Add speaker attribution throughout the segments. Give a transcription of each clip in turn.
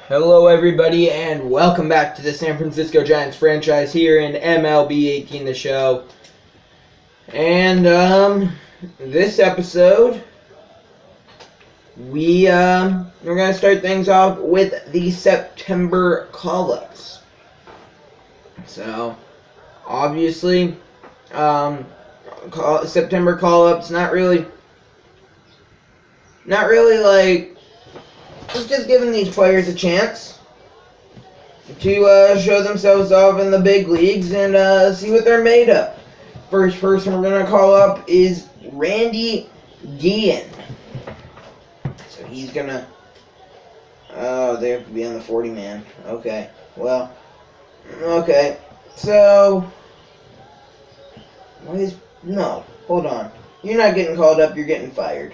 Speaker 1: Hello everybody and welcome back to the San Francisco Giants franchise here in MLB 18 the show. And this episode we're going to start things off with the September call-ups. So obviously September call-ups not really like just giving these players a chance to show themselves off in the big leagues and see what they're made of. First person we're going to call up is Randy Guillen. So he's going to... Oh, they have to be on the 40-man. Okay. Well, okay. So... No, hold on. You're not getting called up, you're getting fired.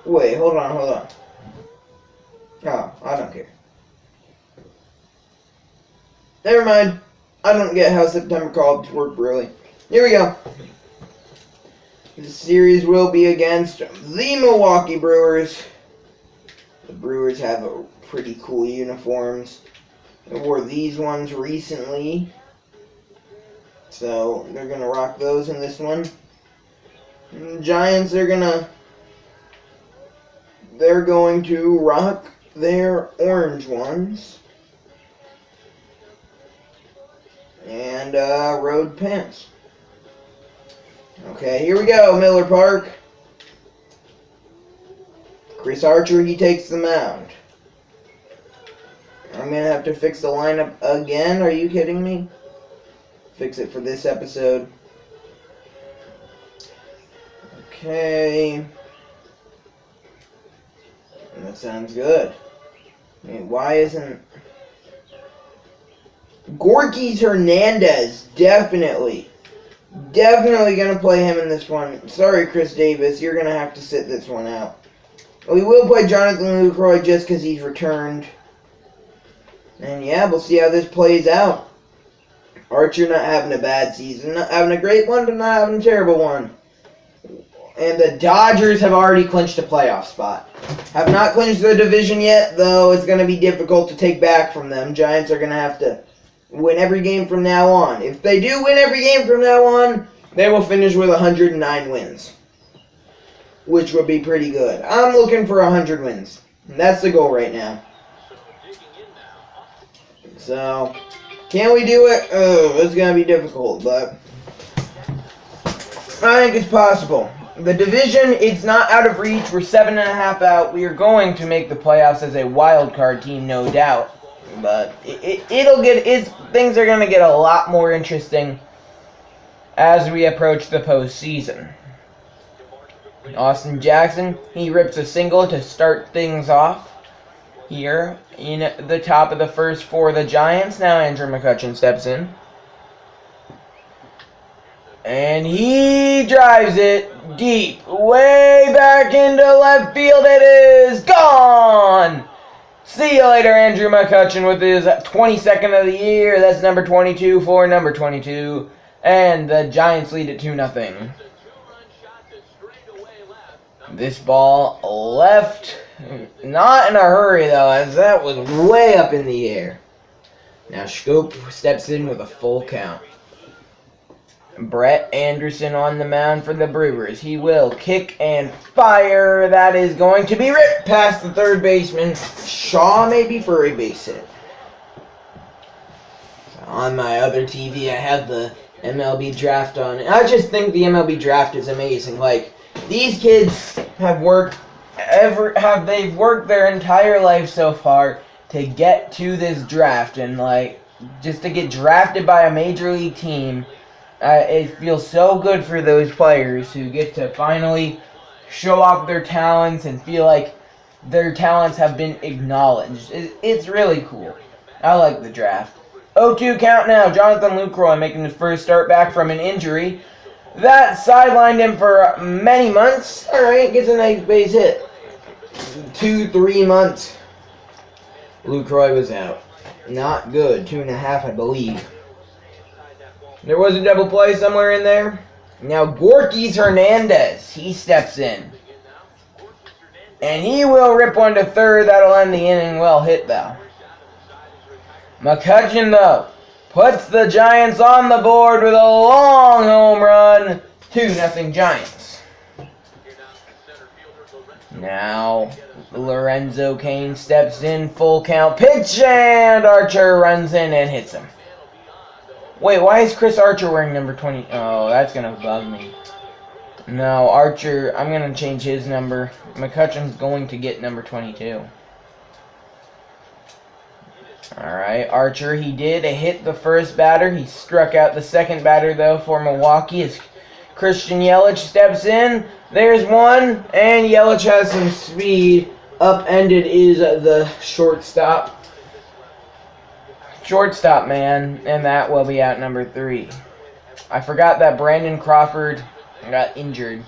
Speaker 1: Wait, hold on. Oh, I don't care. Never mind. I don't get how September call-ups work, really. Here we go. The series will be against the Milwaukee Brewers. The Brewers have pretty cool uniforms. I wore these ones recently, so they're going to rock those in this one. And the Giants, they're going to rock their orange ones and road pants. Okay, here we go, Miller Park. Chris Archer, he takes the mound. I'm going to have to fix the lineup again. Are you kidding me? Fix it for this episode. Okay. That sounds good. I mean, why isn't... Gorkys Hernandez, definitely going to play him in this one. Sorry, Chris Davis, you're going to have to sit this one out. We will play Jonathan Lucroy just because he's returned. And yeah, we'll see how this plays out. Archer not having a bad season, not having a great one, but not having a terrible one. And the Dodgers have already clinched a playoff spot. Have not clinched the division yet, though it's going to be difficult to take back from them. Giants are going to have to win every game from now on. If they do win every game from now on, they will finish with 109 wins, which would be pretty good. I'm looking for 100 wins. That's the goal right now. So, can we do it? Oh, it's going to be difficult, but I think it's possible. The division, it's not out of reach. We're 7.5 out. We are going to make the playoffs as a wild card team, no doubt. But things are going to get a lot more interesting as we approach the postseason. Austin Jackson, he rips a single to start things off here in the top of the first for the Giants. Now Andrew McCutchen steps in. And he drives it deep, way back into left field. It is gone! See you later, Andrew McCutchen, with his 22nd of the year. That's number 22 for number 22. And the Giants lead it 2-0. This ball left, not in a hurry though, as that was way up in the air. Now Scope steps in with a full count. Brett Anderson on the mound for the Brewers. He will kick and fire. That is going to be ripped past the third baseman. Shaw maybe for a base hit. On my other TV, I have the MLB draft on. I just think the MLB draft is amazing. Like, these kids have they've worked their entire life so far to get to this draft, and like just to get drafted by a major league team. It feels so good for those players who get to finally show off their talents and feel like their talents have been acknowledged. It's really cool. I like the draft. 0-2 count now. Jonathan Lucroy making his first start back from an injury. That sidelined him for many months. Alright, gets a nice base hit. 2-3 months. Lucroy was out. Not good. 2.5, I believe. There was a double play somewhere in there. Now Gorkys Hernandez, he steps in. And he will rip one to third. That'll end the inning. Well hit, though. McCutcheon, though, puts the Giants on the board with a long home run. 2-0 Giants. Now, Lorenzo Cain steps in, full count, pitch, and Archer runs in and hits him. Wait, why is Chris Archer wearing number 20? Oh, that's going to bug me. No, Archer, I'm going to change his number. McCutcheon's going to get number 22. Alright, Archer, he did hit the first batter. He struck out the second batter, though, for Milwaukee. As Christian Yelich steps in. There's one, and Yelich has some speed. Upended is the shortstop. Shortstop, man, and that will be out number 3. I forgot that Brandon Crawford got injured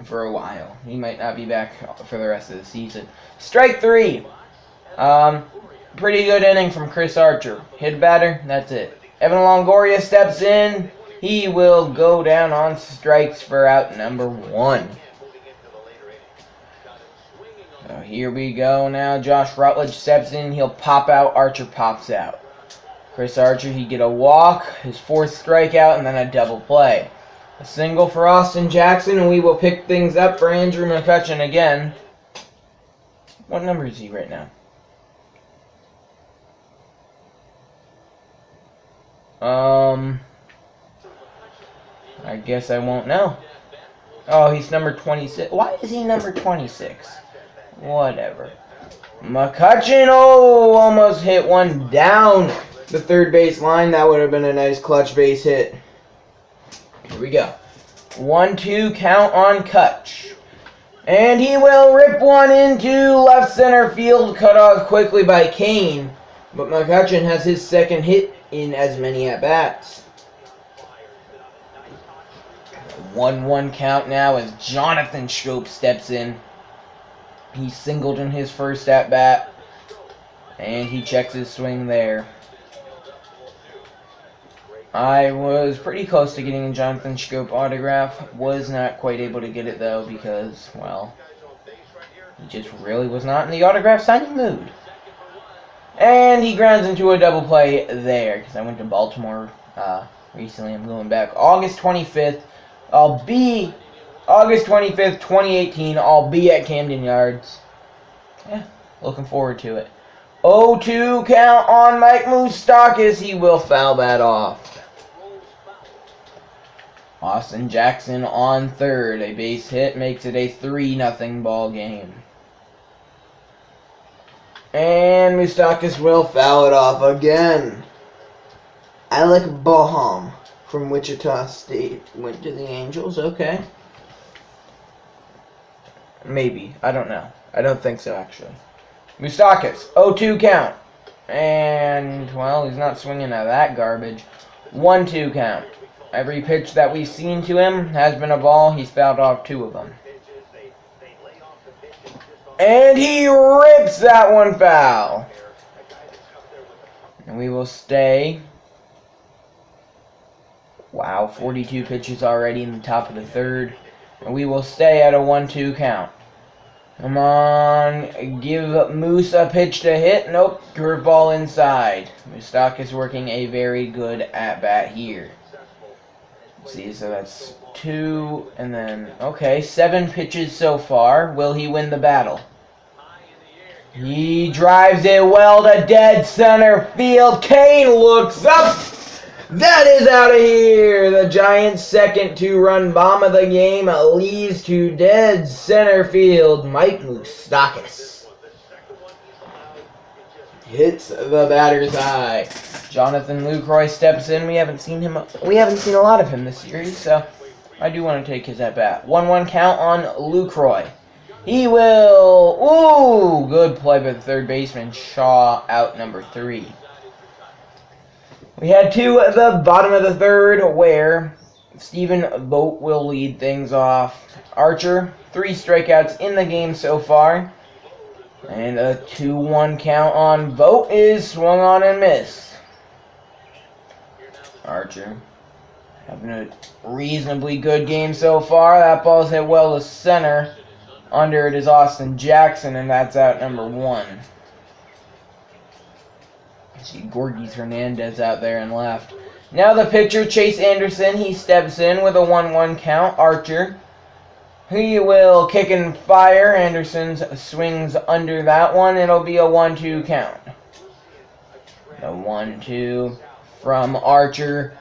Speaker 1: for a while. He might not be back for the rest of the season. Strike 3. Pretty good inning from Chris Archer. Hit a batter, that's it. Evan Longoria steps in. He will go down on strikes for out number 1. So here we go now. Josh Rutledge steps in. He'll pop out. Archer pops out. Chris Archer, he get a walk, his 4th strikeout, and then a double play. A single for Austin Jackson, and we will pick things up for Andrew McCutcheon again. What number is he right now? I guess I won't know. Oh, he's number 26. Why is he number 26? Whatever. McCutcheon, oh, almost hit one down the third base line. That would have been a nice clutch base hit. Here we go. 1-2 count on Kutch. And he will rip one into left center field, cut off quickly by Cain. But McCutcheon has his second hit in as many at-bats. 1-1 count now as Jonathan Schoop steps in. He singled in his first at-bat. And he checks his swing there. I was pretty close to getting a Jonathan Schoop autograph. Was not quite able to get it, though, because, well, he just really was not in the autograph signing mood. And he grounds into a double play there, because I went to Baltimore recently. I'm going back August 25th. August 25th, 2018. I'll be at Camden Yards. Yeah, looking forward to it. 0-2 count on Mike Moustakas. He will foul that off. Austin Jackson on third. A base hit makes it a 3-0 ball game. And Moustakas will foul it off again. Alec Boehm from Wichita State went to the Angels. Okay. Maybe. I don't know. I don't think so, actually. Moustakas, 0-2 count. And, well, he's not swinging at that garbage. 1-2 count. Every pitch that we've seen to him has been a ball. He's fouled off 2 of them. And he rips that one foul. And we will stay. Wow, 42 pitches already in the top of the third. And we will stay at a 1-2 count. Come on, give Moose a pitch to hit. Nope, curveball inside. Moustakas working a very good at-bat here. Let's see, so that's 2, and then, okay, 7 pitches so far. Will he win the battle? He drives it well to dead center field. Cain looks up. That is out of here. The Giants' second 2-run bomb of the game leads to dead center field. Mike Moustakas hits the batter's eye. Jonathan Lucroy steps in. We haven't seen a lot of him this series, so I do want to take his at bat. 1-1 count on Lucroy. He will. Ooh, good play by the third baseman. Shaw out number 3. We head to the bottom of the third, where Stephen Vogt will lead things off. Archer, 3 strikeouts in the game so far. And a 2-1 count on Vogt is swung on and missed. Archer having a reasonably good game so far. That ball's hit well to center. Under it is Austin Jackson, and that's out number 1. See Gorgis Hernandez out there and left. Now the pitcher, Chase Anderson, he steps in with a 1-1 count. Archer, he will kick and fire. Anderson swings under that one. It'll be a 1-2 count. The 1-2 from Archer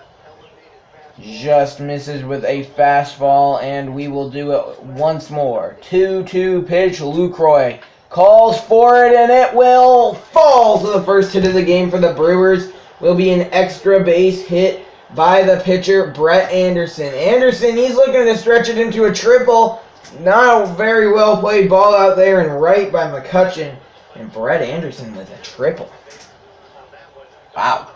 Speaker 1: just misses with a fastball, and we will do it once more. 2-2 pitch. Lucroy calls for it, and it will fall. So the first hit of the game for the Brewers will be an extra base hit by the pitcher, Brett Anderson. Anderson, he's looking to stretch it into a triple. Not a very well played ball out there and right by McCutchen. And Brett Anderson with a triple. Wow.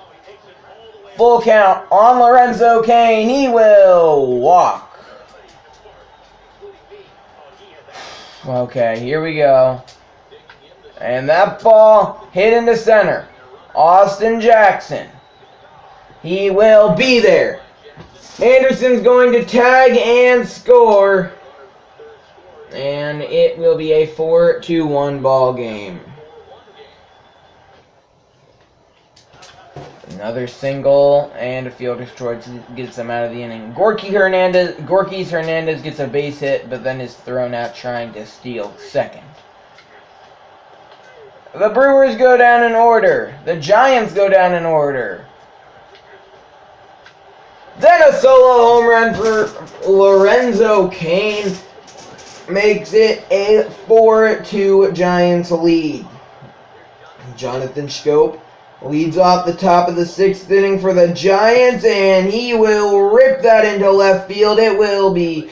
Speaker 1: Full count on Lorenzo Cain. He will walk. Okay, here we go. And that ball hit into center. Austin Jackson. He will be there. Anderson's going to tag and score. And it will be a 4-1 ball game. Another single and a field destroyed gets them out of the inning. Gorgis Hernandez gets a base hit, but then is thrown out trying to steal second. The Brewers go down in order. The Giants go down in order. Then a solo home run for Lorenzo Cain makes it a 4-2 Giants lead. Jonathan Schoop leads off the top of the 6th inning for the Giants, and he will rip that into left field. It will be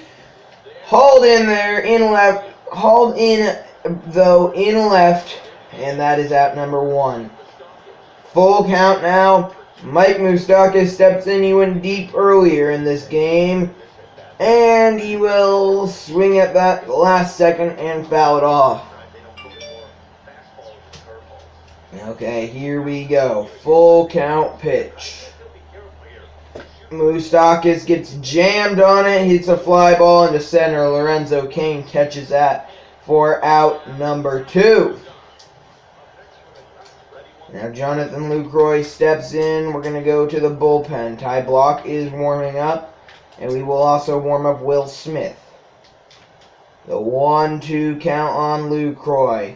Speaker 1: hauled in there, in left, and that is out number 1. Full count now. Mike Moustakas steps in. He went deep earlier in this game, and he will swing at that last second and foul it off. Okay, here we go. Full count pitch. Moustakas gets jammed on it, hits a fly ball into center. Lorenzo Cain catches that for out number 2. Now Jonathan Lucroy steps in. We're going to go to the bullpen. Ty Block is warming up, and we will also warm up Will Smith. The 1-2 count on Lucroy.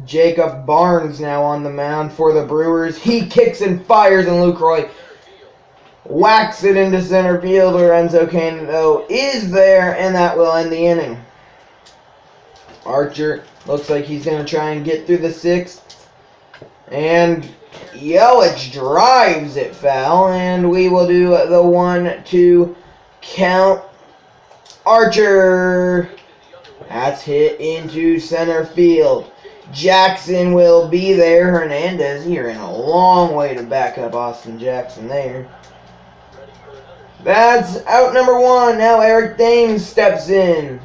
Speaker 1: Jacob Barnes now on the mound for the Brewers. He kicks and fires, and Lucroy whacks it into center field. Lorenzo Cain, though, is there, and that will end the inning. Archer looks like he's going to try and get through the 6th. And Yelich drives it foul, and we will do the 1-2 count. Archer. That's hit into center field. Jackson will be there. Hernandez here in a long way to back up Austin Jackson there. That's out number 1. Now Eric Thames steps in.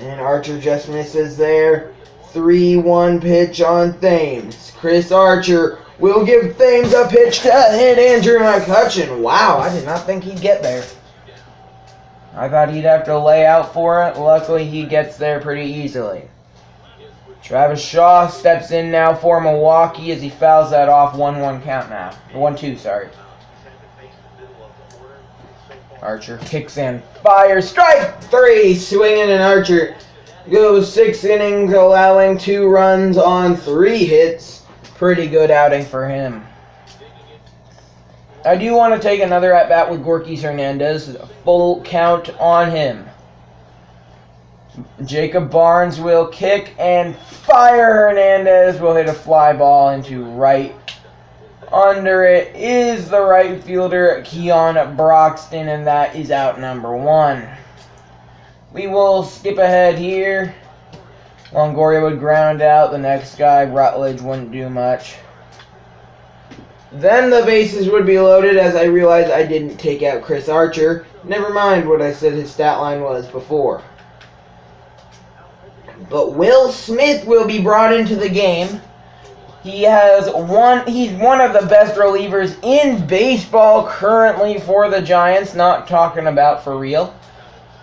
Speaker 1: And Archer just misses there. 3-1 pitch on Thames. Chris Archer will give Thames a pitch to hit Andrew McCutchen. Wow, I did not think he'd get there. I thought he'd have to lay out for it. Luckily, he gets there pretty easily. Travis Shaw steps in now for Milwaukee as he fouls that off. 1-1 count now. 1-2, sorry. Archer kicks and fires. Strike 3. Swinging, and Archer goes 6 innings, allowing 2 runs on 3 hits. Pretty good outing for him. I do want to take another at-bat with Gorgis Hernandez. Full count on him. Jacob Barnes will kick and fire. Hernandez will hit a fly ball into right. Under it is the right fielder, Keon Broxton, and that is out number 1. We will skip ahead here. Longoria would ground out. The next guy, Rutledge, wouldn't do much. Then the bases would be loaded as I realized I didn't take out Chris Archer. Never mind what I said his stat line was before. But Will Smith will be brought into the game. He's one of the best relievers in baseball currently for the Giants, not talking about for real.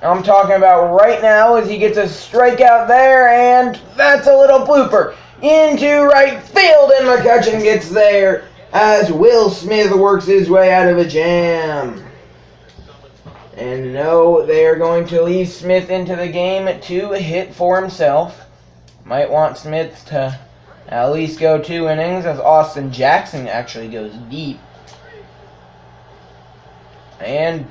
Speaker 1: I'm talking about right now as he gets a strikeout there, and that's a little blooper into right field, and McCutchen gets there as Will Smith works his way out of a jam. And no, they are going to leave Smith into the game to hit for himself. Might want Smith to at least go 2 innings as Austin Jackson actually goes deep. And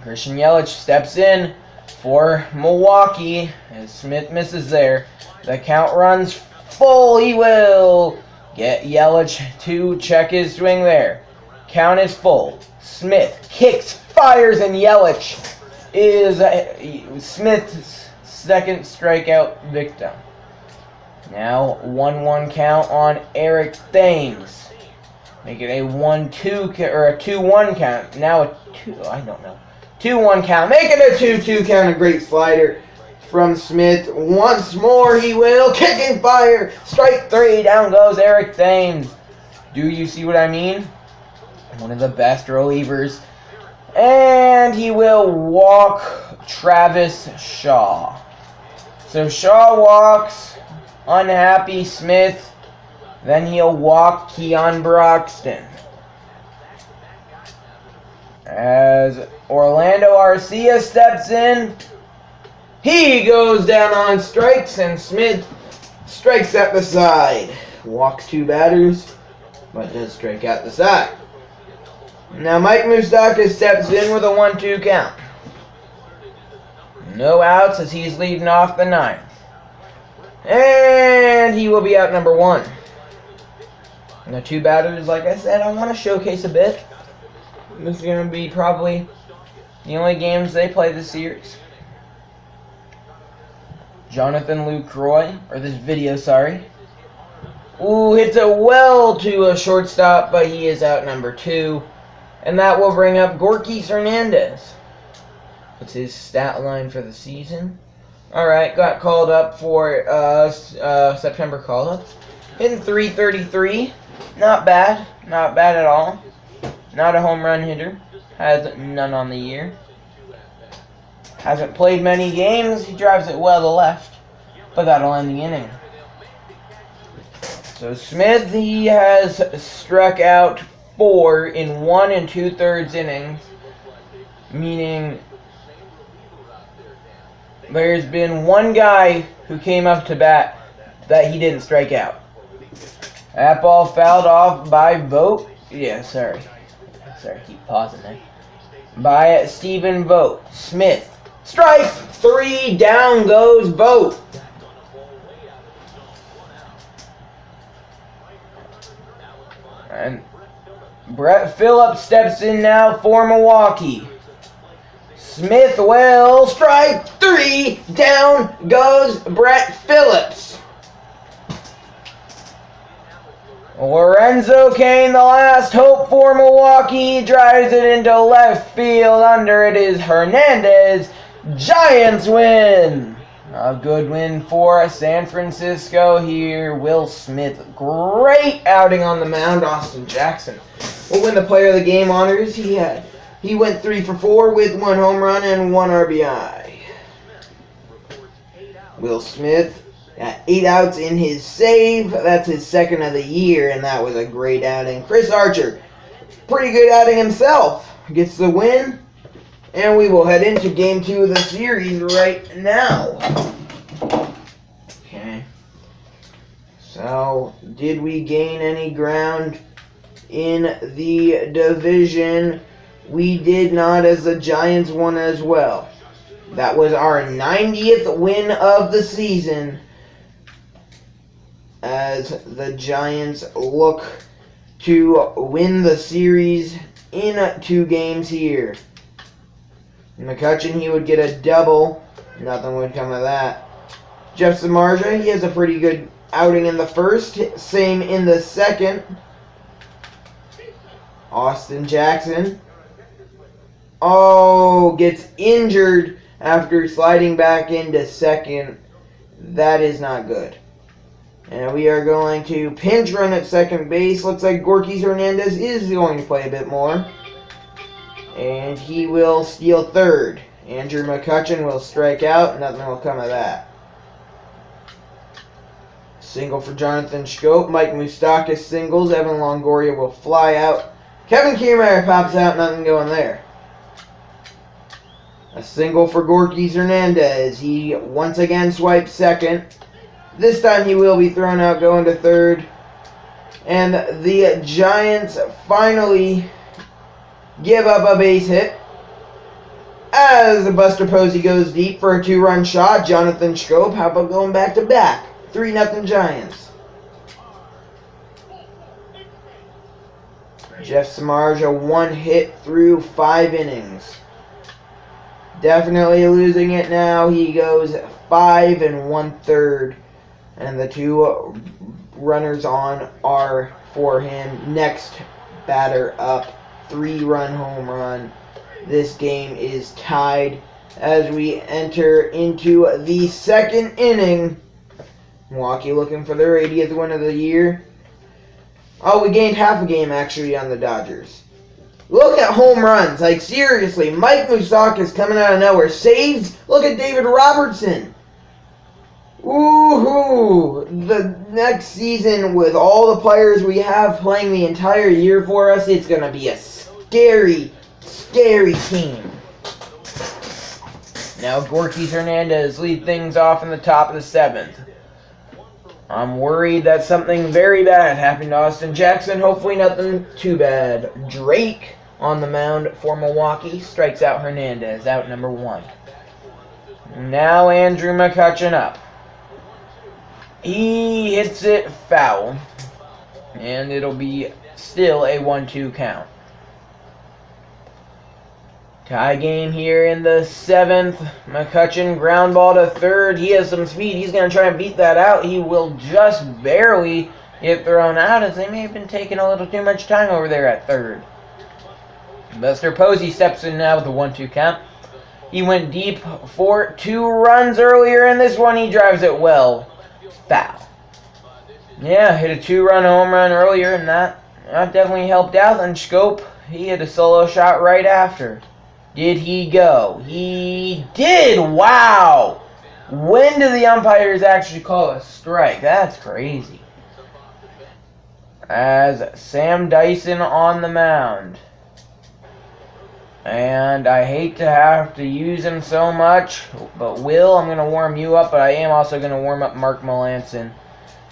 Speaker 1: Christian Yelich steps in for Milwaukee as Smith misses there. The count runs full. He will get Yelich to check his swing there. Count is full. Smith kicks, fires, and Yelich is Smith's second strikeout victim. Now 1-1 count on Eric Thames. Make it a 1-2 or a 2-1 count. Now a 2-1 count. Make it a 2-2 count. A great slider from Smith. Once more he will kick and fire. Strike 3. Down goes Eric Thames. Do you see what I mean? One of the best relievers. And he will walk Travis Shaw. So Shaw walks unhappy Smith. Then he'll walk Keon Broxton. As Orlando Arcia steps in, he goes down on strikes, and Smith strikes at the side. Walks 2 batters, but does strike out the side. Now Mike Moustakas steps in with a 1-2 count. No outs as he's leading off the 9th. And he will be out number 1. And the 2 batters, like I said, I want to showcase a bit. This is going to be probably the only games they play this series. Jonathan Lucroy, or this video, sorry. Ooh, hits it well to a shortstop, but he is out number 2. And that will bring up Gorkys Hernandez. What's his stat line for the season? Alright, got called up for September call-ups. Hitting .333. Not bad. Not bad at all. Not a home run hitter. Has none on the year. Hasn't played many games. He drives it well to left. But that'll end the inning. So Smith, he has struck out 4 in 1 2/3 innings. Meaning there's been one guy who came up to bat that he didn't strike out. That ball fouled off by Vogt. Yeah, sorry, keep pausing there. By Stephen Vogt. Smith. Strike 3. Down goes Vogt. And Brett Phillips steps in now for Milwaukee. Smith will strike 3. Down goes Brett Phillips. Lorenzo Cain, the last hope for Milwaukee, drives it into left field. Under it is Hernandez. Giants win. A good win for San Francisco here. Will Smith, great outing on the mound. Austin Jackson will win the Player of the Game honors. He went 3 for 4 with 1 home run and 1 RBI. Will Smith got 8 outs in his save. That's his 2nd of the year, and that was a great outing. Chris Archer, pretty good outing himself, gets the win. And we will head into Game 2 of the series right now. Okay. So, did we gain any ground in the division? We did not, as the Giants won as well. That was our 90th win of the season, as the Giants look to win the series in 2 games here. McCutchen, he would get a double. Nothing would come of that. Jeff Samardzija, he has a pretty good outing in the first. Same in the second. Austin Jackson. Oh, gets injured after sliding back into second. That is not good. And we are going to pinch run at second base. Looks like Gorkys Hernandez is going to play a bit more. And he will steal third. Andrew McCutchen will strike out. Nothing will come of that. Single for Jonathan Schoop. Mike Moustakas singles. Evan Longoria will fly out. Kevin Kiermaier pops out. Nothing going there. A single for Gorky Hernandez. He once again swipes second. This time he will be thrown out going to third. And the Giants finally give up a base hit. As Buster Posey goes deep for a 2-run shot. Jonathan Schoop, how about going back to back? 3-0 Giants. Jeff Samardzija 1 hit through 5 innings. Definitely losing it now. He goes 5 1/3. And the 2 runners on are for him. Next batter up. 3-run home run. This game is tied as we enter into the 2nd inning. Milwaukee looking for their 80th win of the year. Oh, we gained half a game actually on the Dodgers. Look at home runs. Like, seriously, Mike Moustakas coming out of nowhere. Saves. Look at David Robertson. Woohoo! The next season, with all the players we have playing the entire year for us, it's going to be a scary, scary team. Now, Gorky Hernandez lead things off in the top of the 7th. I'm worried that something very bad happened to Austin Jackson. Hopefully nothing too bad. Drake on the mound for Milwaukee strikes out Hernandez, out number 1. Now Andrew McCutchen up. He hits it foul, and it'll be still a 1-2 count. Tie game here in the 7th. McCutchen ground ball to third. He has some speed. He's going to try and beat that out. He will just barely get thrown out as they may have been taking a little too much time over there at third. Buster Posey steps in now with a 1-2 count. He went deep for 2 runs earlier. In this one, he drives it well. Foul. Yeah, hit a 2-run home run earlier, and that definitely helped out. And Schoop, he hit a solo shot right after. Did he go? He did! Wow! When do the umpires actually call a strike? That's crazy. As Sam Dyson on the mound. And I hate to have to use him so much, but Will, I'm going to warm you up, but I am also going to warm up Mark Melanson.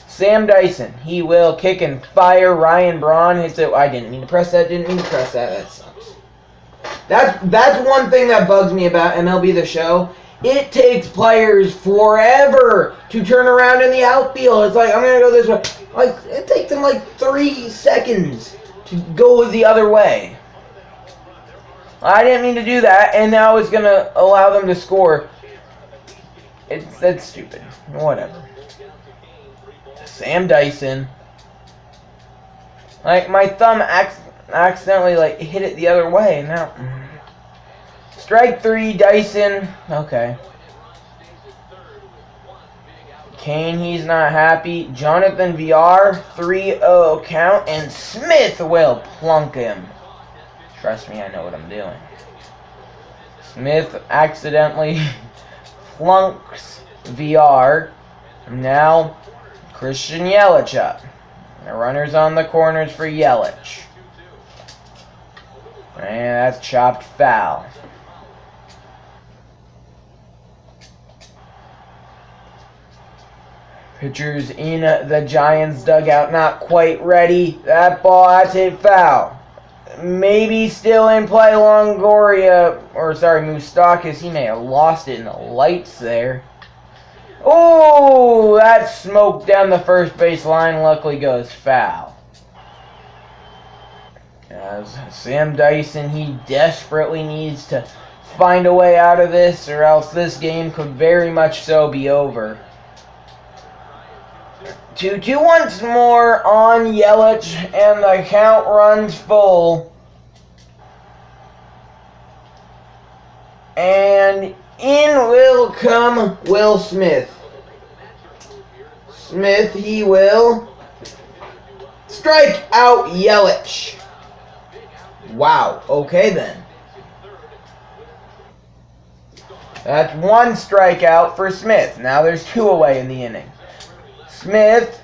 Speaker 1: Sam Dyson, he will kick and fire. Ryan Braun hits it. I didn't mean to press that, That sucks. That's one thing that bugs me about MLB The Show. It takes players forever to turn around in the outfield. It's like, I'm going to go this way. Like, it takes them like 3 seconds to go the other way. I didn't mean to do that, and now it's going to allow them to score. That's stupid. Whatever. Sam Dyson. Like, my thumb accidentally, like, hit it the other way. Now, strike 3, Dyson. Okay. Kane, he's not happy. Jonathan VR, 3-0 count, and Smith will plunk him. Trust me, I know what I'm doing. Smith accidentally plunks VR. Now, Christian Yelich up. The runners on the corners for Yelich. And that's chopped foul. Pitchers in the Giants dugout, not quite ready. That ball, that's hit foul. Maybe still in play, Moustakas. He may have lost it in the lights there. Oh, that smoked down the first base line. Luckily goes foul. As Sam Dyson, he desperately needs to find a way out of this, or else this game could very much so be over. 2-2 once more on Yelich, and the count runs full. And in will come Will Smith. Smith, he will strike out Yelich. Wow, okay then. That's one strikeout for Smith. Now there's 2 away in the inning. Smith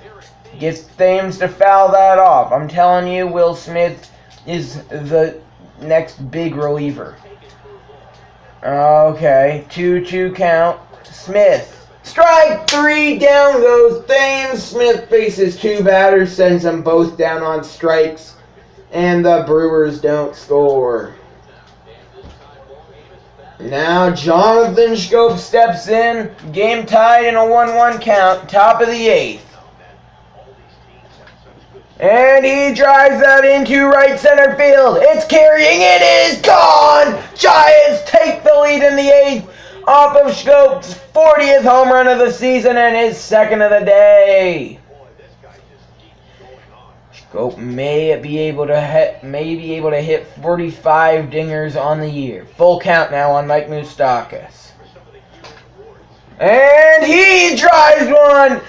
Speaker 1: gets Thames to foul that off. I'm telling you, Will Smith is the next big reliever. Okay, 2-2 count. Smith. Strike 3, down goes Thames. Smith faces 2 batters, sends them both down on strikes, and the Brewers don't score. Now Jonathan Schoop steps in, game tied in a 1-1 count, top of the 8th. And he drives that into right center field. It's carrying, it is gone! Giants take the lead in the 8th off of Schoop's 40th home run of the season and his 2nd of the day. Schoop may be able to hit 45 dingers on the year. Full count now on Mike Moustakas. And he drives one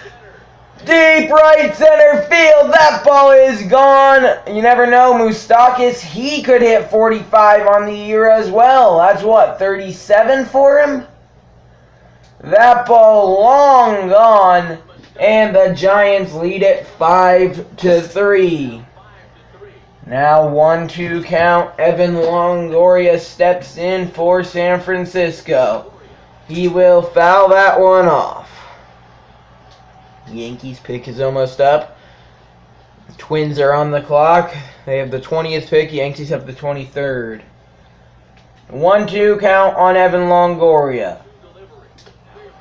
Speaker 1: deep right center field. That ball is gone. You never know, Moustakas, he could hit 45 on the year as well. That's what, 37 for him? That ball long gone. And the Giants lead it 5-3. Now 1-2 count. Evan Longoria steps in for San Francisco. He will foul that one off. Yankees pick is almost up. The Twins are on the clock. They have the 20th pick. Yankees have the 23rd. 1-2 count on Evan Longoria.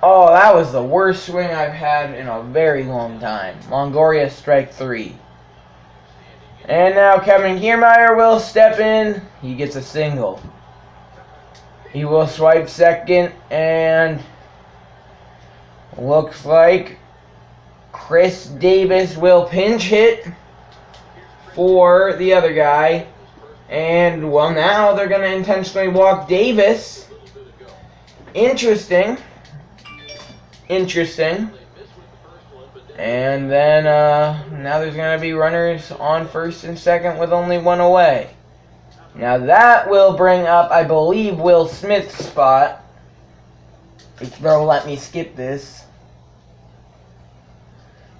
Speaker 1: Oh, that was the worst swing I've had in a very long time. Longoria strike 3. And now Kevin Kiermaier will step in. He gets a single. He will swipe second, and looks like Chris Davis will pinch hit for the other guy. And, well, now they're going to intentionally walk Davis. Interesting. And then now there's going to be runners on first and second with only 1 away. Now that will bring up, I believe, Will Smith's spot. If they'll let me skip this.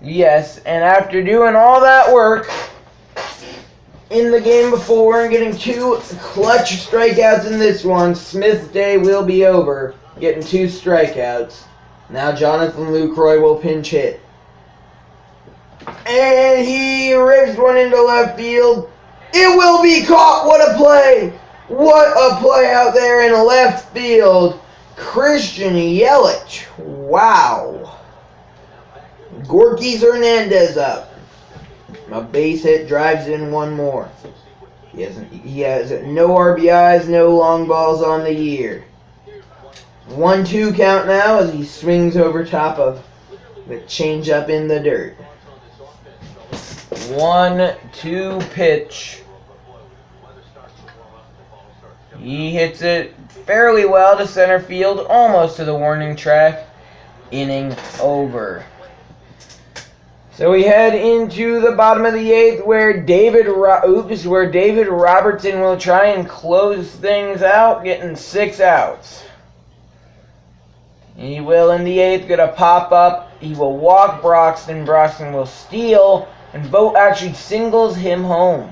Speaker 1: Yes, and after doing all that work in the game before and getting 2 clutch strikeouts in this one, Smith's day will be over, getting 2 strikeouts. Now Jonathan Lucroy will pinch hit. And he rips one into left field. It will be caught. What a play. What a play out there in left field. Christian Yelich. Wow. Gorky Hernandez up. A base hit, drives in 1 more. He has no RBIs, no long balls on the year. 1-2 count now as he swings over top of the changeup in the dirt. 1-2 pitch. He hits it fairly well to center field, almost to the warning track. Inning over. So we head into the bottom of the 8th where David Robertson will try and close things out, getting 6 outs. He will, in the 8th, get a pop-up. He will walk Broxton. Broxton will steal, and Vogt actually singles him home.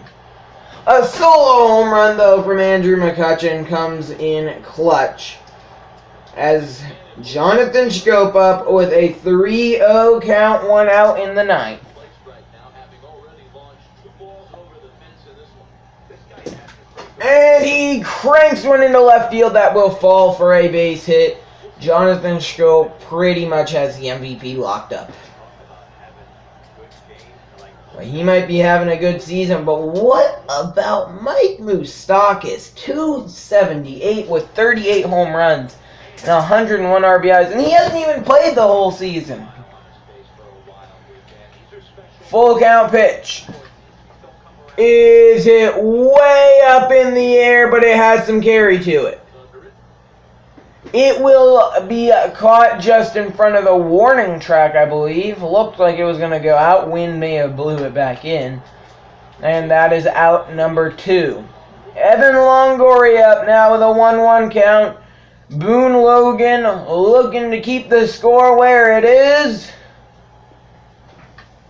Speaker 1: A solo home run, though, from Andrew McCutchen comes in clutch as Jonathan Schoop up with a 3-0 count, 1 out in the 9th. And he cranks one into left field that will fall for a base hit. Jonathan Schoop pretty much has the MVP locked up. Well, he might be having a good season, but what about Mike Moustakas? 278 with 38 home runs and 101 RBIs, and he hasn't even played the whole season. Full count pitch. Is it way up in the air, but it has some carry to it. It will be caught just in front of the warning track, I believe. Looked like it was going to go out. Wind may have blew it back in. And that is out number 2. Evan Longoria up now with a 1-1 count. Boone Logan looking to keep the score where it is.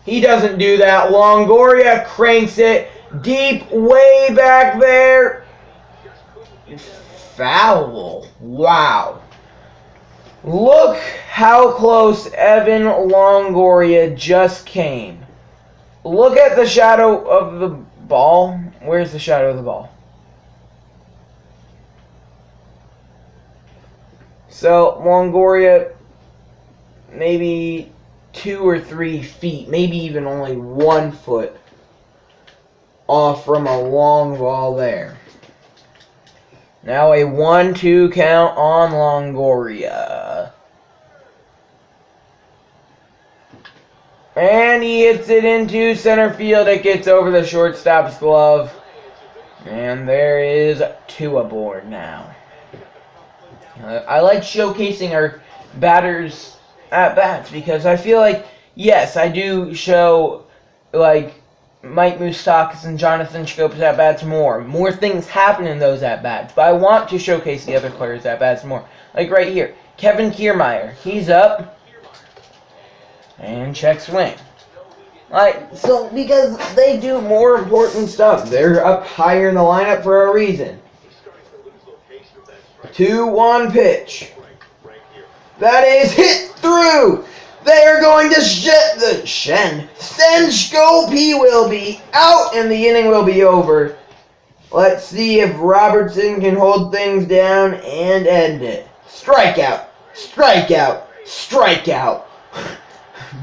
Speaker 1: He doesn't do that. Longoria cranks it deep way back there. Foul. Wow. Look how close Evan Longoria just came. Look at the shadow of the ball. Where's the shadow of the ball? So, Longoria, maybe 2 or 3 feet, maybe even only 1 foot off from a long ball there. Now a 1-2 count on Longoria. And he hits it into center field. It gets over the shortstop's glove. And there is 2 aboard now. I like showcasing our batters at bats because I feel like, yes, I do show like Mike Moustakas and Jonathan Schoop's at bats more. More things happen in those at bats, but I want to showcase the other players at bats more. Like right here, Kevin Kiermaier, he's up and check swing. So because they do more important stuff, they're up higher in the lineup for a reason. 2-1 pitch. That is hit through. They are going to send Schoop. He will be out and the inning will be over. Let's see if Robertson can hold things down and end it. Strikeout. Strikeout. Strikeout.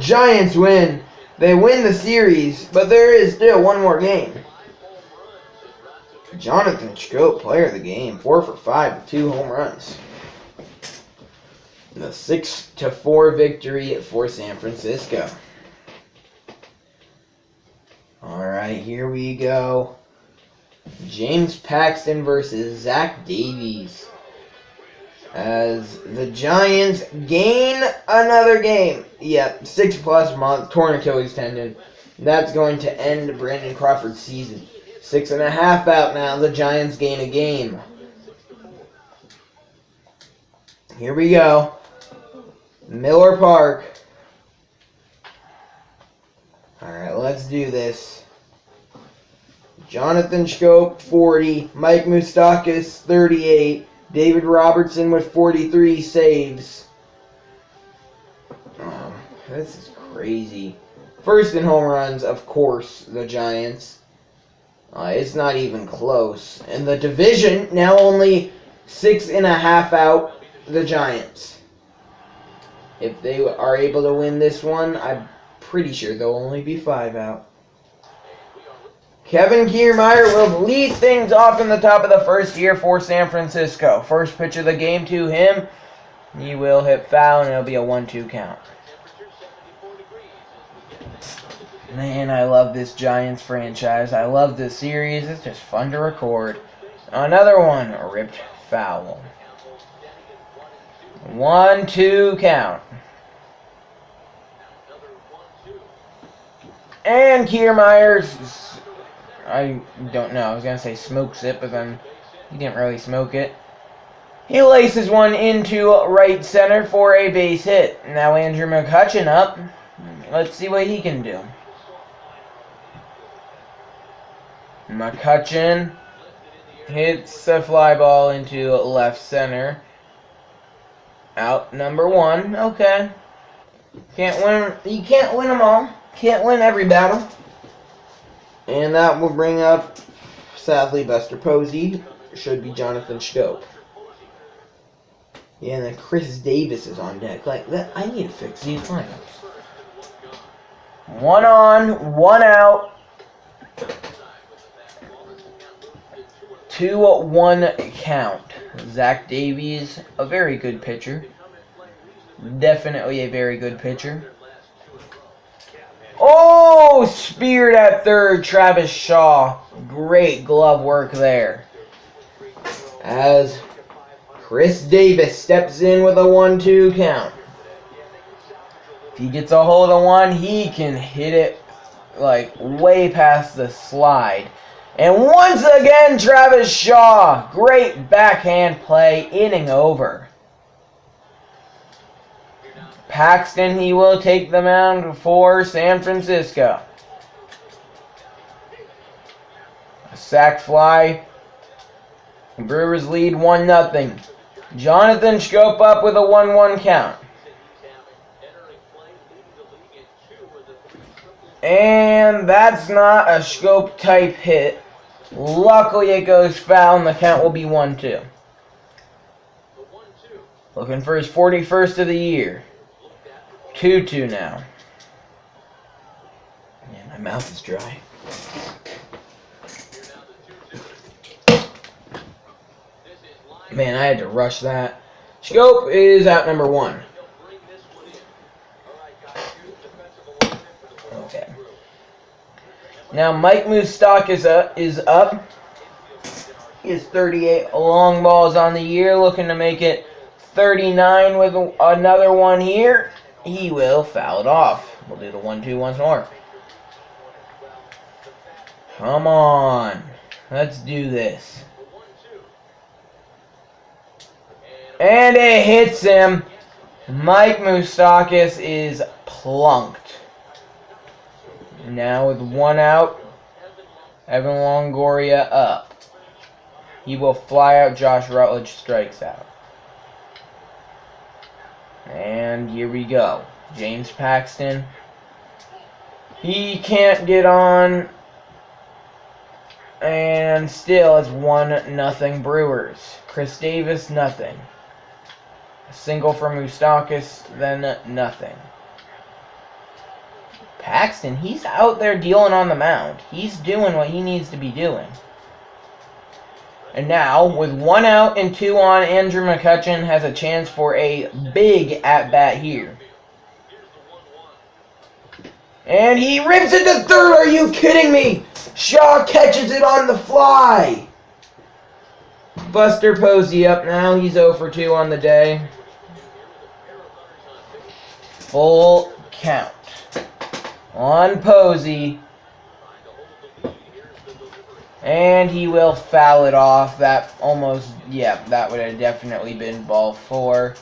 Speaker 1: Giants win. They win the series, but there is still one more game. Jonathan Schoop, player of the game, 4 for 5 with 2 home runs. The 6-4 victory for San Francisco. Alright, here we go. James Paxton versus Zach Davies. As the Giants gain another game. Yep, 6+ month, torn Achilles tendon. That's going to end Brandon Crawford's season. 6.5 out now. The Giants gain a game. Here we go. Miller Park. Alright, let's do this. Jonathan Schoop, 40. Mike Moustakas, 38. David Robertson with 43 saves. This is crazy. First in home runs, of course, the Giants. It's not even close. And the division, now only 6.5 out, the Giants. If they are able to win this one, I'm pretty sure they'll only be 5 out. Kevin Kiermaier will lead things off in the top of the first here for San Francisco. First pitch of the game to him. He will hit foul, and it'll be a 1-2 count. Man, I love this Giants franchise. I love this series. It's just fun to record. Another one, ripped foul. 1-2 count. And Kiermaier's, I don't know, I was going to say smokes it, but then he didn't really smoke it. He laces one into right center for a base hit. Now Andrew McCutchen up. Let's see what he can do. McCutchen hits a fly ball into left center. Out number 1. Okay. Can't win. You can't win them all. Can't win every battle. And that will bring up, sadly, Buster Posey. Should be Jonathan Schoop. Yeah, and then Chris Davis is on deck. Like that, I need to fix these lineups. 1 on, 1 out. 2-1 count. Zach Davies, a very good pitcher. Definitely a very good pitcher. Oh, speared at third, Travis Shaw. Great glove work there. As Chris Davis steps in with a 1-2 count. If he gets a hold of one, he can hit it like way past the slide. And once again, Travis Shaw. Great backhand play, inning over. Paxton, he will take the mound for San Francisco. A sac fly. Brewers lead 1-0. Jonathan Schoop up with a 1-1 count. And that's not a Schoop type hit. Luckily it goes foul and the count will be 1-2. Looking for his 41st of the year. 2-2 now. Man, my mouth is dry. Man, I had to rush that. Schoop is out number 1. Okay. Now Mike Moustakas is up. He has 38 long balls on the year, looking to make it 39 with another one here. He will foul it off. We'll do the 1-2 once more. Come on. Let's do this. And it hits him. Mike Moustakas is plunked. Now with 1 out, Evan Longoria up. He will fly out. Josh Rutledge strikes out. And here we go. James Paxton. He can't get on. And still it's 1-0 Brewers. Chris Davis, nothing. A single for Moustakas, then nothing. Paxton, he's out there dealing on the mound. He's doing what he needs to be doing. And now, with 1 out and 2 on, Andrew McCutchen has a chance for a big at-bat here. And he rips it to third. Are you kidding me? Shaw catches it on the fly. Buster Posey up now. He's 0 for 2 on the day. Full count on Posey. And he will foul it off. That almost, yeah, that would have definitely been ball 4.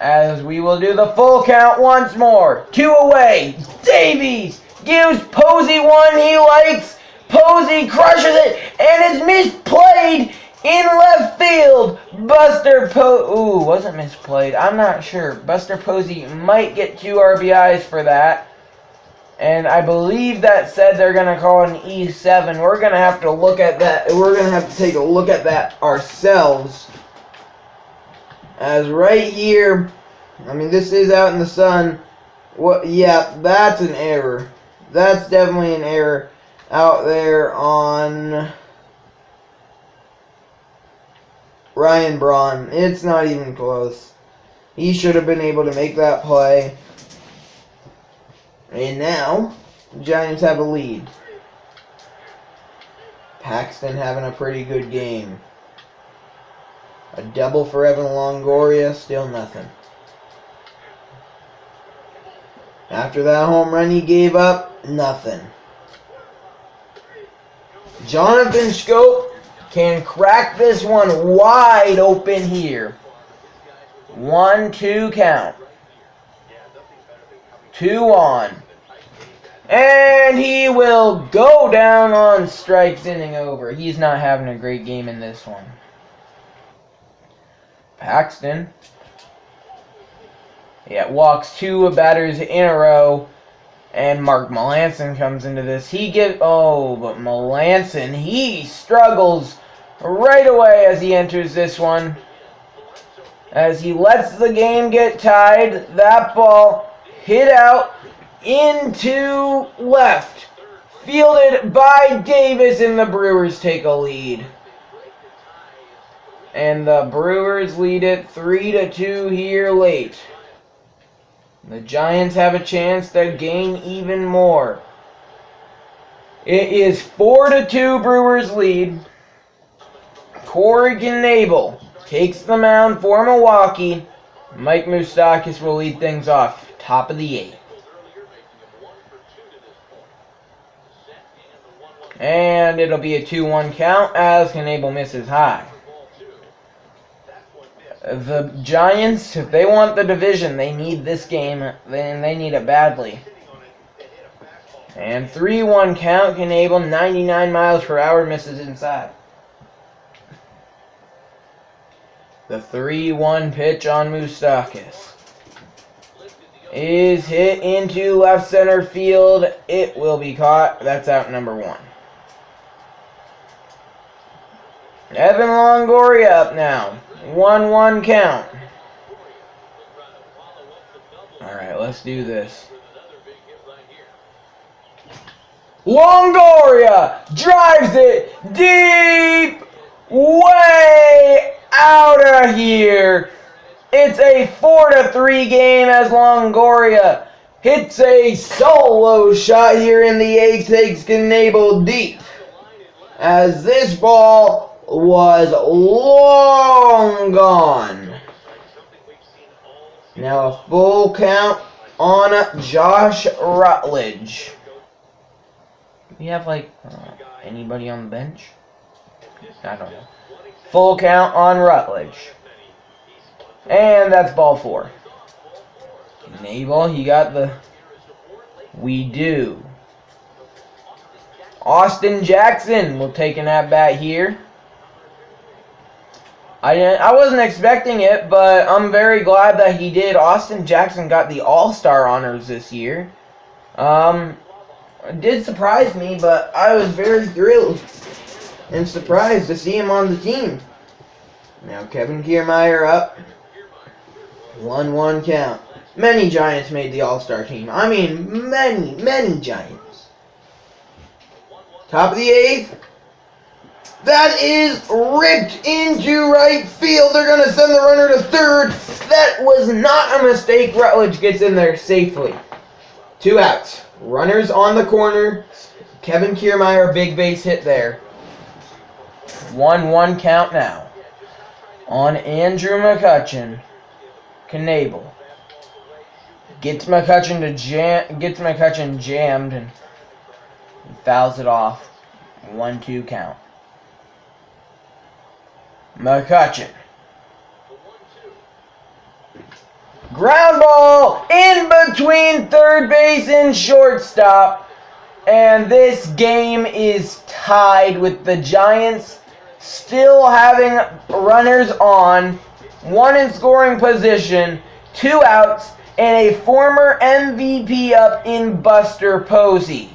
Speaker 1: As we will do the full count once more. 2 away. Davies gives Posey one he likes. Posey crushes it and is misplayed in left field. Wasn't misplayed. I'm not sure. Buster Posey might get 2 RBIs for that. And I believe that said they're going to call an E7. We're going to have to look at that. We're going to have to take a look at that ourselves. As right here, I mean, this is out in the sun. What? Yeah, that's an error. That's definitely an error out there on Ryan Braun. It's not even close. He should have been able to make that play. And now, the Giants have a lead. Paxton having a pretty good game. A double for Evan Longoria, still nothing. After that home run he gave up, nothing. Jonathan Schoop can crack this one wide open here. 1-2 count. 2 on. And he will go down on strikes, inning over. He's not having a great game in this one. Paxton. Yeah, walks 2 batters in a row. And Mark Melancon comes into this. But Melancon, he struggles right away as he enters this one. As he lets the game get tied. That ball hit out into left. Fielded by Davis, and the Brewers take a lead. And the Brewers lead it 3-2 here late. The Giants have a chance to gain even more. It is 4-2 Brewers lead. Corey Knebel takes the mound for Milwaukee. Mike Moustakas will lead things off. Top of the 8th. And it'll be a 2-1 count as Knebel misses high. The Giants, if they want the division, they need this game, and they need it badly. And 3-1 count, Knable, 99 miles per hour, misses inside. The 3-1 pitch on Moustakas is hit into left center field. It will be caught. That's out number 1. Evan Longoria up now. 1-1 count. Alright, let's do this. Longoria drives it deep, way out of here. It's a 4-3 game as Longoria hits a solo shot here in the 8th, takes Knable deep, as this ball was long gone. Now a full count on Josh Rutledge. Do we have, like, anybody on the bench? I don't know. Full count on Rutledge. And that's ball 4. Knable, he got the... We do. Austin Jackson will take an at-bat here. I wasn't expecting it, but I'm very glad that he did. Austin Jackson got the All-Star honors this year. It did surprise me, but I was very thrilled and surprised to see him on the team. Now Kevin Kiermaier up. 1-1 count. Many Giants made the All-Star team. I mean, many Giants. Top of the 8th. That is ripped into right field. They're going to send the runner to third. That was not a mistake. Rutledge gets in there safely. 2 outs. Runners on the corner. Kevin Kiermaier, big base hit there. 1-1 count now. On Andrew McCutchen. Knable. Gets McCutchen jammed and fouls it off. 1-2 count. McCutchen. Ground ball in between third base and shortstop. And this game is tied with the Giants still having runners on, 1 in scoring position, 2 outs, and a former MVP up in Buster Posey.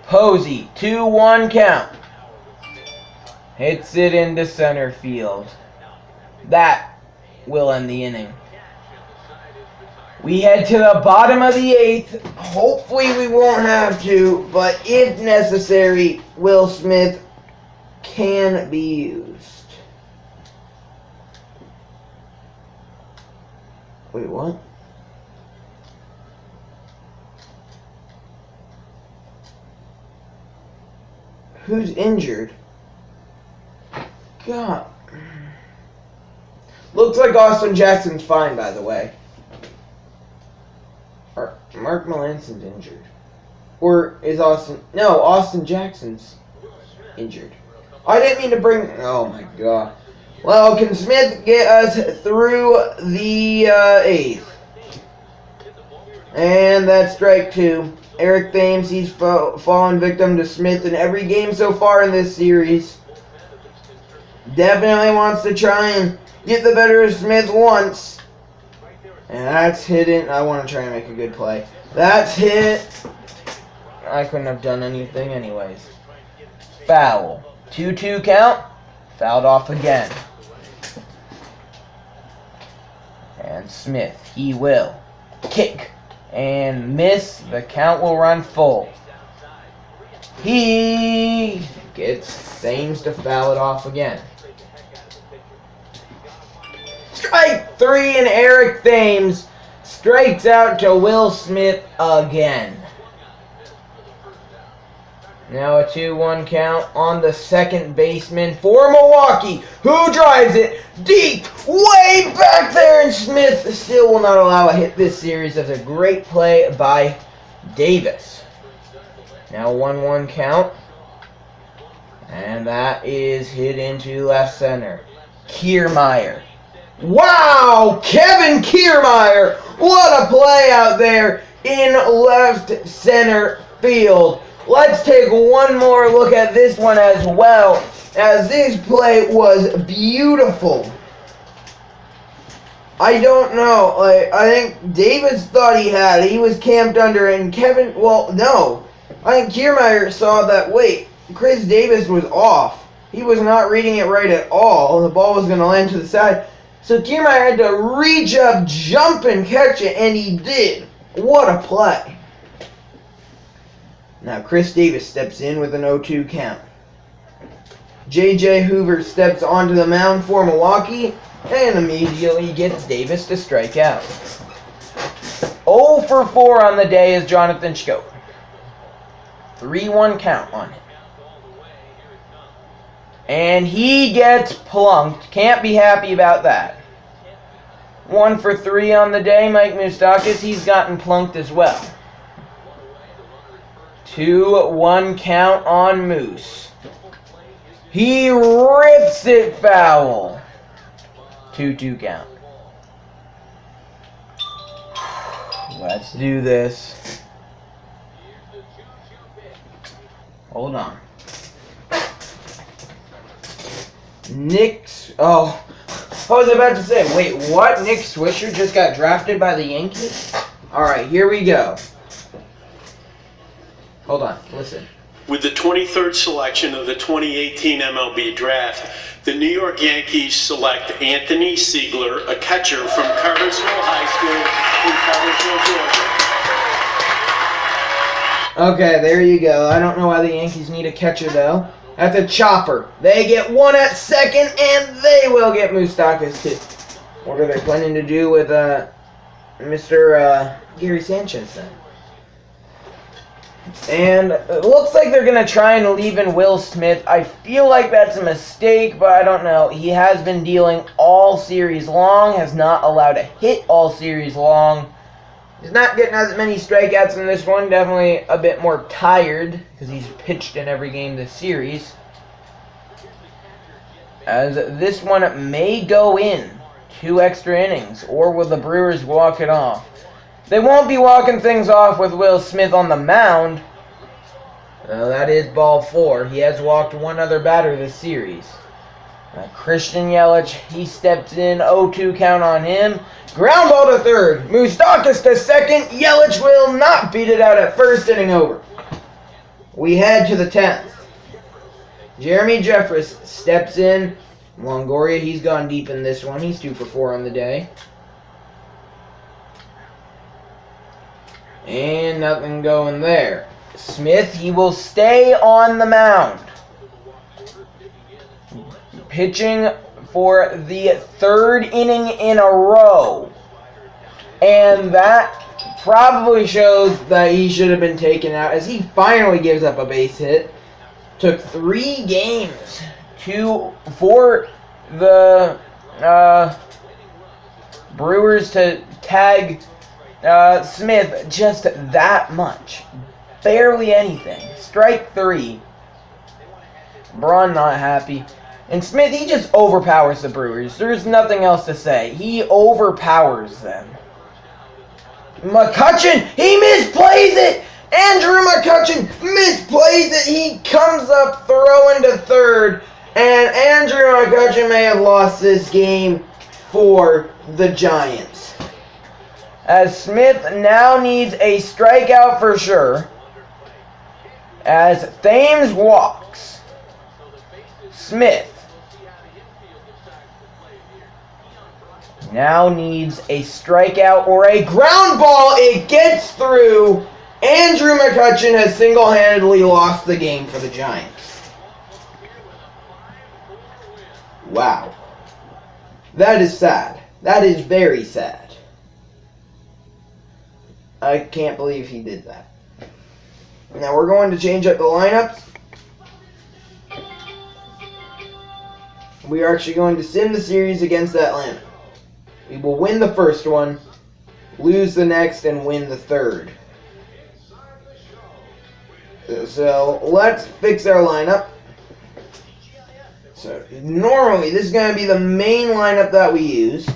Speaker 1: Posey, 2-1 count. Hits it into center field. That will end the inning. We head to the bottom of the 8th. Hopefully we won't have to, but if necessary, Will Smith can be used. Wait, what? Who's injured? God. Looks like Austin Jackson's fine, by the way. Mark Melanson's injured. Or is Austin... No, Austin Jackson's injured. I didn't mean to bring... Oh, my God. Well, can Smith get us through the 8th? And that's strike 2. Eric Thames, he's fallen victim to Smith in every game so far in this series. Definitely wants to try and get the better of Smith once. And that's hidden. I want to try and make a good play. That's hit. I couldn't have done anything anyways. Foul. 2-2 count. Fouled off again. And Smith, he will kick and miss. The count will run full. He gets Thames to foul it off again. Strike 3, and Eric Thames strikes out to Will Smith again. Now a 2-1 count on the second baseman for Milwaukee, who drives it deep, way back there, and Smith still will not allow a hit this series. That's a great play by Davis. Now 1-1 count, and that is hit into left center. Kiermaier. Wow! Kevin Kiermaier! What a play out there in left center field. Let's take one more look at this one as well, as this play was beautiful. I don't know. I think Davis thought he was camped under, and Kevin, well, no. I think Kiermaier saw that, wait, Chris Davis was off. He was not reading it right at all. The ball was going to land to the side. So Kiermaier had to reach up, jump, and catch it, and he did. What a play. Now Chris Davis steps in with an 0-2 count. J.J. Hoover steps onto the mound for Milwaukee, and immediately gets Davis to strike out. 0 for 4 on the day is Jonathan Schoop. 3-1 count on him. And he gets plunked. Can't be happy about that. 1 for 3 on the day, Mike Moustakas. He's gotten plunked as well. 2-1 count on Moose. He rips it foul. 2-2 count. Let's do this. Hold on. Oh, I was about to say, wait, what? Nick Swisher just got drafted by the Yankees? Alright, here we go. Hold on, listen.
Speaker 2: With the 23rd selection of the 2018 MLB Draft, the New York Yankees select Anthony Siegler, a catcher from Cartersville High School in Cartersville, Georgia.
Speaker 1: Okay, there you go. I don't know why the Yankees need a catcher, though. That's a chopper. They get one at second, and they will get Moustakas, too. What are they planning to do with Mr. Gary Sanchez, then? And it looks like they're going to try and leave in Will Smith. I feel like that's a mistake, but I don't know. He has been dealing all series long, has not allowed a hit all series long. He's not getting as many strikeouts in this one. Definitely a bit more tired because he's pitched in every game this series. As this one may go in 2 extra innings, or will the Brewers walk it off? They won't be walking things off with Will Smith on the mound. That is ball 4. He has walked one other batter this series. Christian Yelich, he steps in, 0-2 count on him. Ground ball to third. Moustakas to second. Yelich will not beat it out at first, inning over. We head to the 10th. Jeremy Jeffress steps in. Longoria, he's gone deep in this one. He's 2 for 4 on the day. And nothing going there. Smith, he will stay on the mound. Pitching for the 3rd inning in a row. And that probably shows that he should have been taken out, as he finally gives up a base hit. Took 3 games for the Brewers to tag Smith just that much. Barely anything. Strike 3. Braun not happy. And Smith, he just overpowers the Brewers. There's nothing else to say. He overpowers them. McCutchen, he misplays it! Andrew McCutchen misplays it. He comes up throwing to third. And Andrew McCutchen may have lost this game for the Giants. As Smith now needs a strikeout for sure. As Thames walks. Smith now needs a strikeout or a ground ball. It gets through. Andrew McCutchen has single-handedly lost the game for the Giants. Wow. That is sad. That is very sad. I can't believe he did that. Now we're going to change up the lineups. We are actually going to sim the series against Atlanta. We will win the first one, lose the next, and win the third. So let's fix our lineup. So normally this is going to be the main lineup that we use.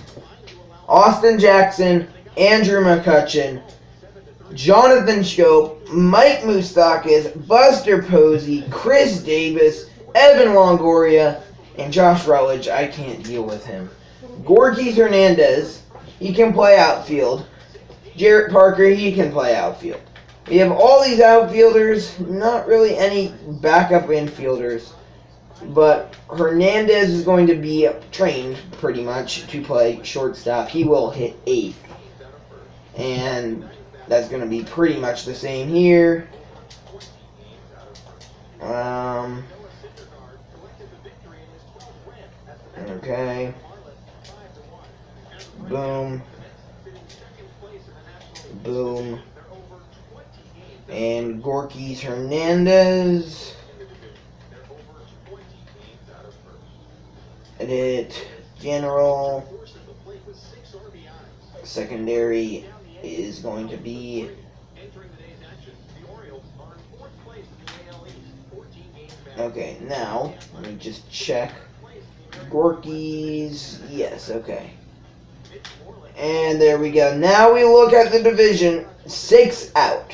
Speaker 1: Austin Jackson, Andrew McCutchen, Jonathan Schoop, Mike Moustakas, Buster Posey, Chris Davis, Evan Longoria, and Josh Rutledge. I can't deal with him. Gorkys Hernandez, he can play outfield. Jarrett Parker, he can play outfield. We have all these outfielders, not really any backup infielders, but Hernandez is going to be trained pretty much to play shortstop. He will hit eighth, and that's going to be pretty much the same here. Okay. Boom. Boom. And Gorkys Hernandez. Edit. General. Secondary is going to be okay. Now let me just check. Gorkys, yes, okay. And there we go. Now we look at the division. 6 out.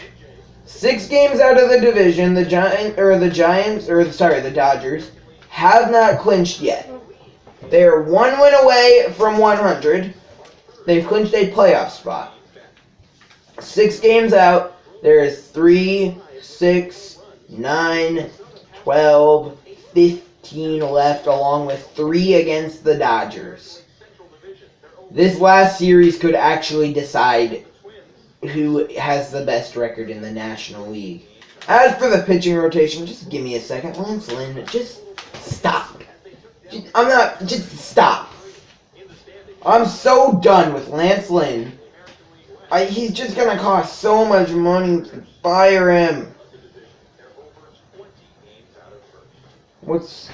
Speaker 1: 6 games out of the division. The Dodgers have not clinched yet. They are 1 win away from 100. They've clinched a playoff spot. 6 games out. There is 3, 6, 9, 12, 15 left, along with 3 against the Dodgers. This last series could actually decide who has the best record in the National League. As for the pitching rotation, just give me a second. Lance Lynn, just stop. Just stop. I'm so done with Lance Lynn. He's just gonna cost so much money. Fire him. What?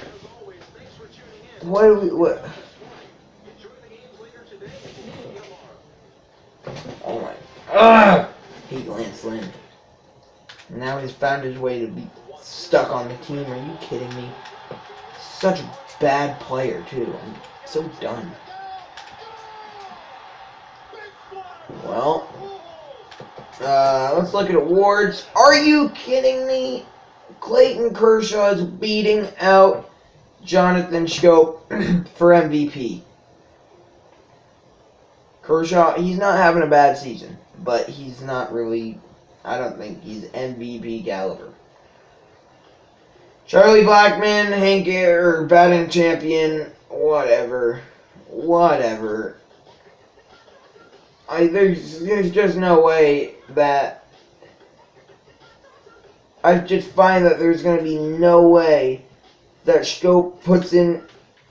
Speaker 1: Oh my. Hate Lance Lynn. Now he's found his way to be stuck on the team. Are you kidding me? Such a bad player, too. I'm so done. Well, let's look at awards. Are you kidding me? Clayton Kershaw is beating out Jonathan Schoop for MVP. Kershaw, he's not having a bad season, but he's not really, I don't think he's MVP caliber. Charlie Blackmon, Hank Aaron, batting champion, whatever. There's just no way that I just find that there's going to be no way that Schoop puts in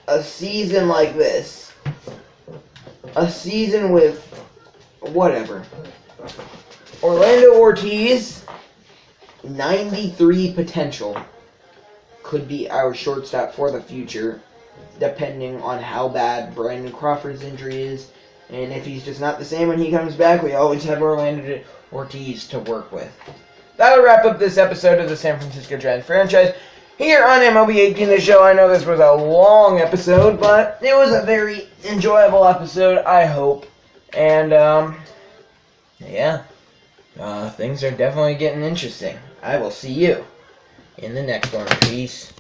Speaker 1: a season like this. A season with whatever. Orlando Ortiz, 93 potential. Could be our shortstop for the future, depending on how bad Brandon Crawford's injury is. And if he's just not the same when he comes back, we always have Orlando Ortiz to work with. That'll wrap up this episode of the San Francisco Giants franchise here on MLB 18 The Show. I know this was a long episode, but it was a very enjoyable episode, I hope. And, things are definitely getting interesting. I will see you in the next one. Peace.